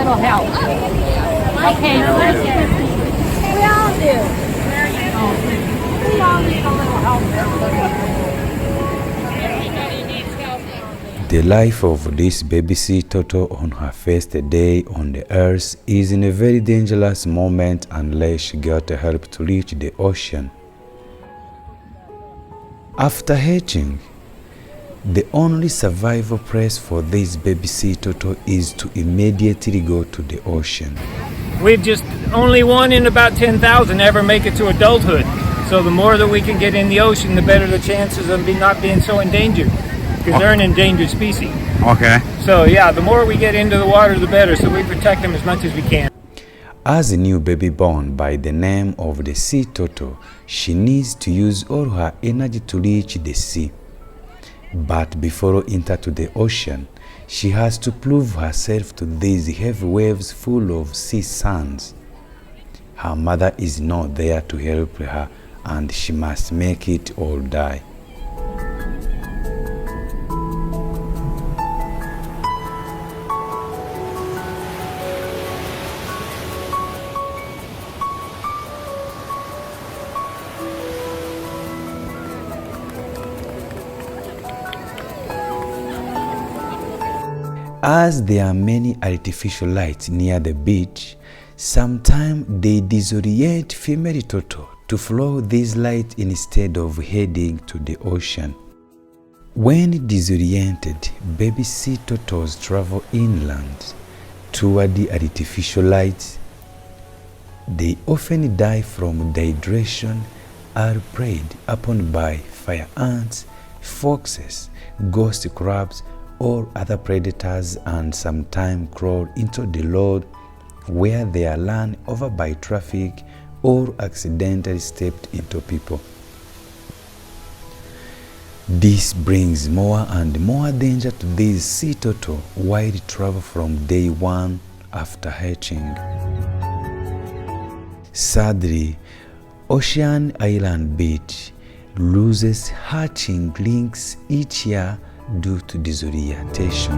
little help. Okay. We all do. We all need a little help. Everybody needs help. The life of this baby sea turtle on her first day on the earth is in a very dangerous moment unless she got help to reach the ocean. After hatching, the only survival place for this baby sea turtle is to immediately go to the ocean. We've just only one in about 10,000 ever make it to adulthood. So the more that we can get in the ocean, the better the chances of not being so endangered. Because they're an endangered species. Okay. So yeah, the more we get into the water, the better. So we protect them as much as we can. As a new baby born by the name of the sea turtle, she needs to use all her energy to reach the sea. But before enter to the ocean, she has to prove herself to these heavy waves full of sea sands. Her mother is not there to help her, and she must make it or die. As there are many artificial lights near the beach, sometimes they disorient female turtle to follow these lights instead of heading to the ocean. When disoriented, baby sea turtles travel inland toward the artificial lights. They often die from dehydration, are preyed upon by fire ants, foxes, ghost crabs, or other predators, and sometimes crawl into the road where they are run over by traffic or accidentally stepped into people. This brings more and more danger to these sea turtle while they travel from day one after hatching. Sadly, Ocean Island Beach loses hatching lynx each year due to disorientation.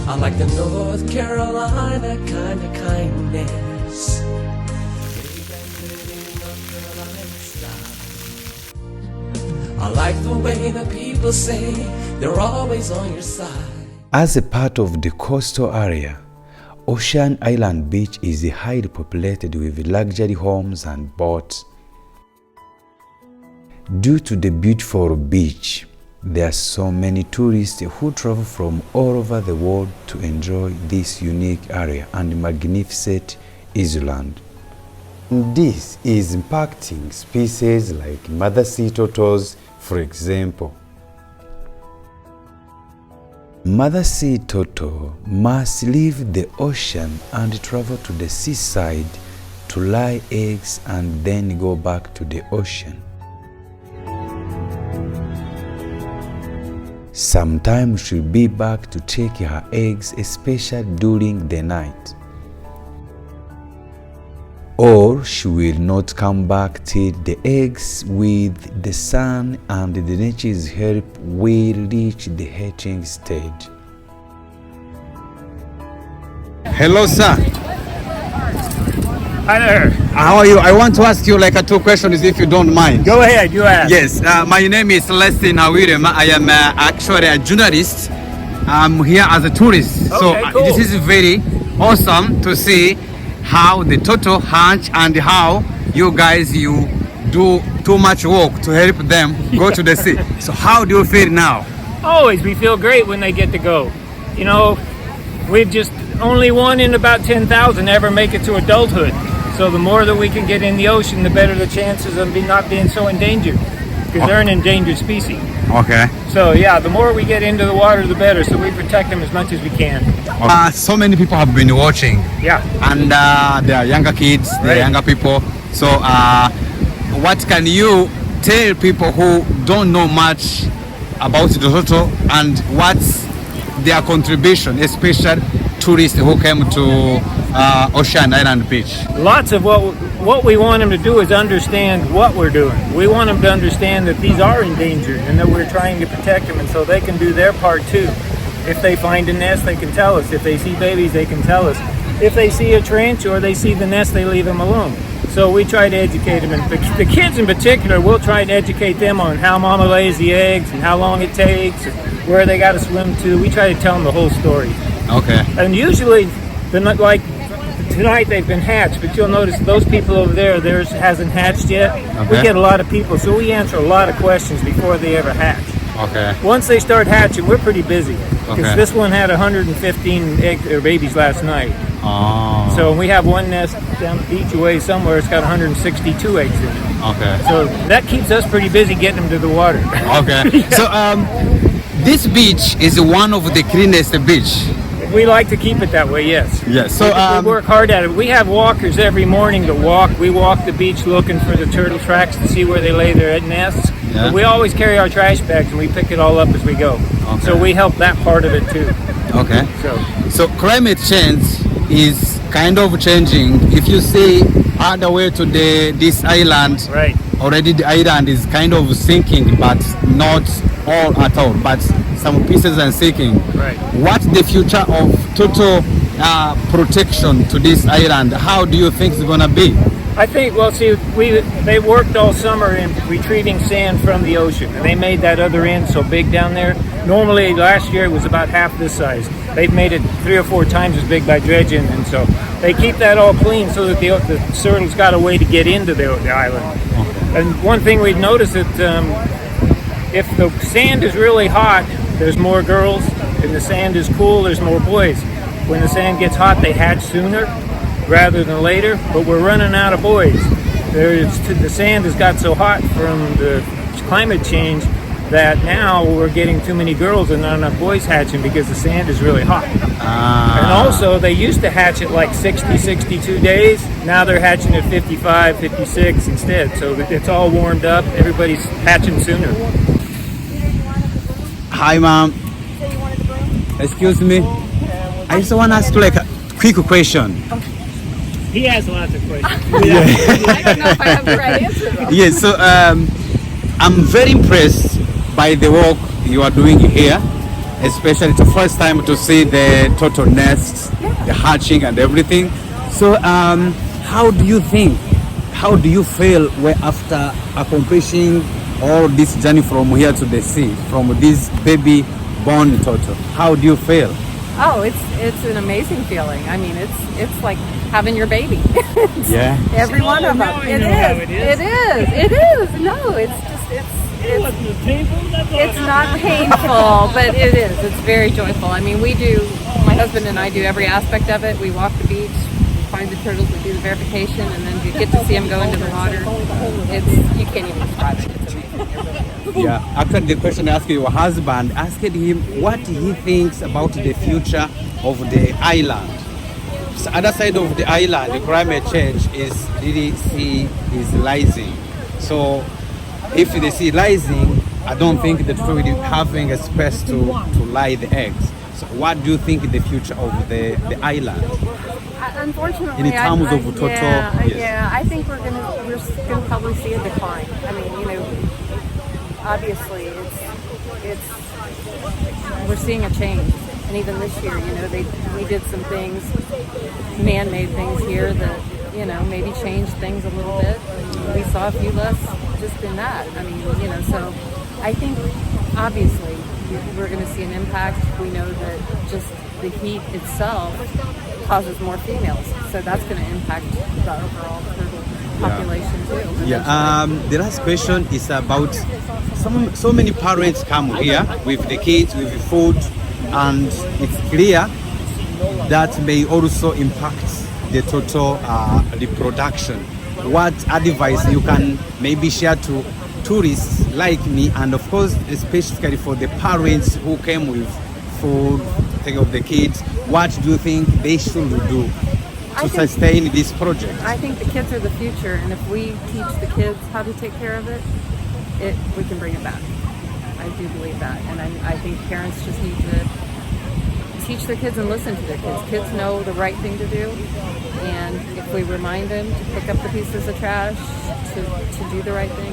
I like the North Carolina kind of kindness. I like the way the people say they're always on your side. As a part of the coastal area, Ocean Island Beach is highly populated with luxury homes and boats. Due to the beautiful beach, there are so many tourists who travel from all over the world to enjoy this unique area and magnificent island. This is impacting species like mother sea turtles, for example. Mother sea turtle must leave the ocean and travel to the seaside to lay eggs and then go back to the ocean. Sometimes she'll be back to take her eggs, especially during the night. Or she will not come back till the eggs with the sun and the nature's help will reach the hatching stage. Hello, sir. Hi there. How are you? I want to ask you like two questions if you don't mind. Go ahead, you ask. Yes, my name is Leslie Nawirem. I am actually a journalist. I'm here as a tourist. Okay, cool. This is very awesome to see how the turtle hatch and how you guys do too much work to help them go to the sea. So how do you feel now? Always, we feel great when they get to go. You know, we've just only one in about 10,000 ever make it to adulthood. So the more that we can get in the ocean, the better the chances of not being so endangered. Because they're an endangered species. Okay. So yeah, the more we get into the water, the better. So we protect them as much as we can. So many people have been watching. Yeah. And they are younger kids, they are younger people. So what can you tell people who don't know much about the turtle and what's their contribution, especially tourists who came to Ocean Island Beach? Lots of what we want them to do is understand what we're doing. We want them to understand that these are endangered and that we're trying to protect them, and so they can do their part too. If they find a nest, they can tell us. If they see babies, they can tell us. If they see a trench or they see the nest, they leave them alone. So we try to educate them, and the kids in particular, we'll try to educate them on how mama lays the eggs and how long it takes, and where they got to swim to. We try to tell them the whole story. Okay. And usually, like tonight, they've been hatched, but you'll notice those people over there, theirs hasn't hatched yet. Okay. We get a lot of people, so we answer a lot of questions before they ever hatch. Okay. Once they start hatching, we're pretty busy. Because Okay. this one had 115 eggs or babies last night. Oh. So we have one nest down the beach away somewhere. It's got 162 eggs in it. Okay. So that keeps us pretty busy getting them to the water. Okay. So this beach is one of the cleanest beach. We like to keep it that way, yes. Yes. So We work hard at it. We have walkers every morning to walk. We walk the beach looking for the turtle tracks to see where they lay their nests. Yeah. But we always carry our trash bags and we pick it all up as we go. Okay. So we help that part of it too. okay. So So climate change is kind of changing. If you see on the way to this island, right. already the island is kind of sinking, but not all at all. But some pieces are sinking. Right. What's the future of total protection to this island? How do you think it's gonna be? I think, well, see, they worked all summer in retrieving sand from the ocean, and they made that other end so big down there. Normally, last year it was about half this size. They've made it 3 or 4 times as big by dredging, and so they keep that all clean so that the turtle's got a way to get into the island. And one thing we've noticed that if the sand is really hot, there's more girls, and the sand is cool, there's more boys. When the sand gets hot, they hatch sooner rather than later, but we're running out of boys. The sand has got so hot from the climate change that now we're getting too many girls and not enough boys hatching because the sand is really hot. And also, they used to hatch at like 60, 62 days. Now they're hatching at 55, 56 instead. So it's all warmed up. Everybody's hatching sooner. Hi, mom. Excuse me. I just want to ask you like a quick question. He has lots of questions. I don't know if I have the right answer though. Yes, so I'm very impressed by the work you are doing here, especially it's the first time to see the turtle nests, the hatching and everything. So how do you feel after accomplishing all this journey from here to the sea, from this baby born turtle? How do you feel? Oh, it's an amazing feeling. I mean, it's like having your baby. Yeah. Every one of them. It is. No, it's not painful, but it is. It's very joyful. I mean, my husband and I do every aspect of it. We walk the beach, find the turtles, we do the verification, and then we get to see them go into the water. You can't even describe it. It's amazing. Yeah, actually the question I asked your husband, asked him what he thinks about the future of the island. So other side of the island, the climate change is really sea is rising. So if the sea rising, I don't think the turtle will be having a space to lay the eggs. So what do you think the future of the island? Unfortunately, In terms of total, yeah, I think we're gonna probably see a decline. I mean, obviously, we're seeing a change, and even this year, we did some things, man-made things here that maybe changed things a little bit. We saw a few less just in that. I mean, so I think obviously we're going to see an impact. We know that just the heat itself causes more females, so that's going to impact the overall turtle population too. Yeah. The last question is about so many parents come here with the kids, with the food, and it's clear that may also impact the total reproduction. What advice you can maybe share to tourists like me, and of course specifically for the parents who came with food, take of the kids? What do you think they should do to sustain this project? I think the kids are the future, and if we teach the kids how to take care of it, we can bring it back. I do believe that, and I think parents just need to teach their kids and listen to their kids. Kids know the right thing to do, and if we remind them to pick up the pieces of trash, to do the right thing,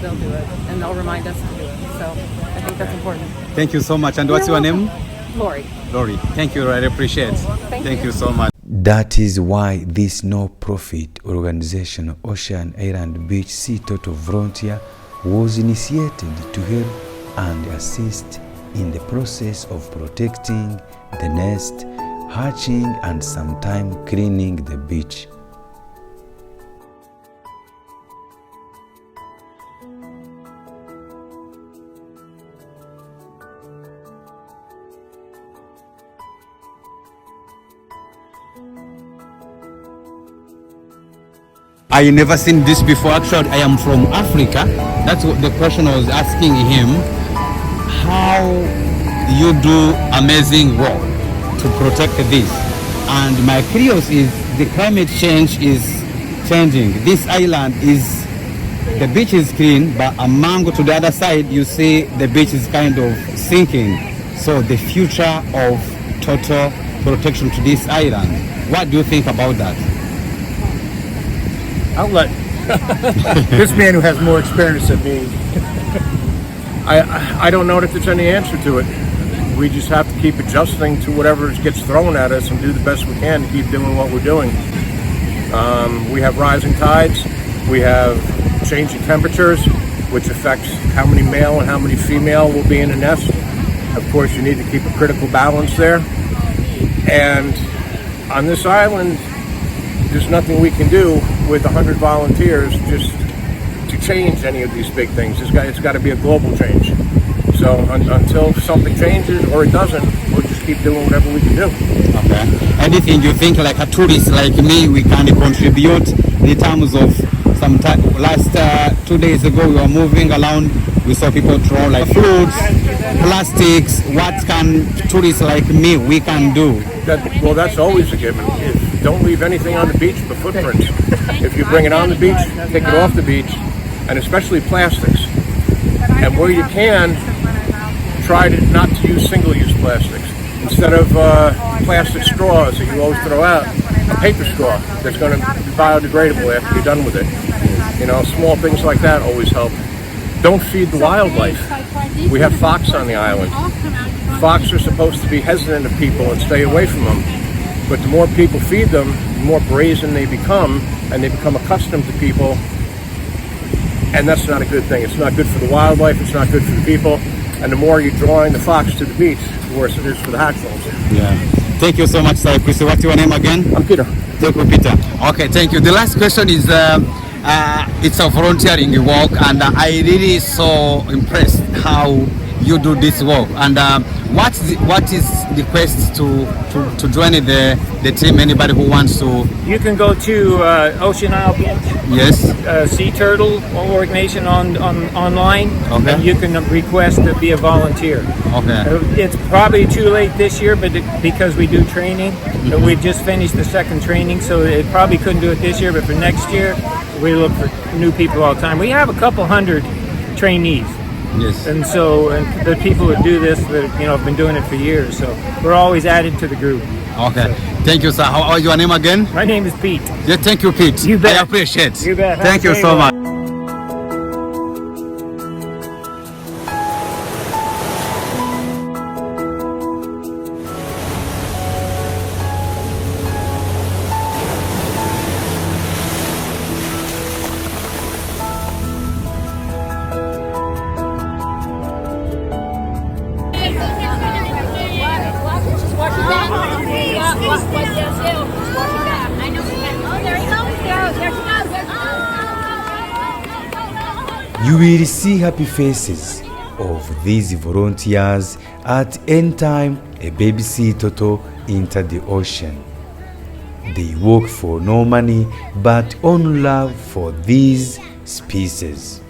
they'll do it, and they'll remind us to do it. So I think that's important. Thank you so much. And what's your name? Lori. Lori. Thank you. I appreciate it. Thank you so much. That is why this no-profit organization, Ocean Island Beach Sea Turtle Volunteer, was initiated to help and assist in the process of protecting the nest, hatching, and sometimes cleaning the beach. I never seen this before. Actually, I am from Africa. That's what the question I was asking him. How you do amazing work to protect this? And my curiosity is the climate change is changing. This island is, the beach is clean, but among to the other side, you see the beach is kind of sinking. So the future of total protection to this island. What do you think about that? I'll let this man who has more experience than me. I don't know that there's any answer to it. We just have to keep adjusting to whatever gets thrown at us and do the best we can to keep doing what we're doing. We have rising tides. We have changing temperatures, which affects how many male and how many female will be in a nest. Of course, you need to keep a critical balance there. And on this island, there's nothing we can do with 100 volunteers just to change any of these big things. It's got to be a global change. So until something changes or it doesn't, we'll just keep doing whatever we can do. Okay. Anything you think like a tourist like me, we can contribute in terms of some time? Last 2 days ago, we were moving around. We saw people throw like fruits, plastics. What can tourists like me we can do? Well, that's always a given. Don't leave anything on the beach but footprints. If you bring it on the beach, take it off the beach, and especially plastics. And where you can, try not to use single-use plastics. Instead of plastic straws that you always throw out, a paper straw that's going to be biodegradable after you're done with it. You know, small things like that always help. Don't feed the wildlife. We have fox on the island. Fox are supposed to be hesitant of people and stay away from them. But the more people feed them, the more brazen they become, and they become accustomed to people. And that's not a good thing. It's not good for the wildlife, it's not good for the people. And the more you're drawing the fox to the beach, the worse it is for the hatchballs. Yeah. Thank you so much, sir. Chris, what's your name again? I'm Peter. Thank you, Peter. Okay, thank you. The last question is, it's a volunteering work, and I really so impressed how you do this work. And what is the quest to join the team? Anybody who wants to? You can go to Ocean Isle Beach. Yes. Sea Turtle organization online, Okay. and you can request to be a volunteer. Okay. It's probably too late this year, but because we do training, but we've just finished the second training, so it probably couldn't do it this year. But for next year, we look for new people all the time. We have a couple hundred trainees. Yes. And so, and the people that do this, that have been doing it for years. So we're always added to the group. Okay. Thank you, sir. How is your name again? My name is Pete. Yeah. Thank you, Pete. You bet. I appreciate. You bet. Thank you Have a so great much. one. You will see happy faces of these volunteers at any time a baby sea turtle enters the ocean. They work for no money but on love for these species.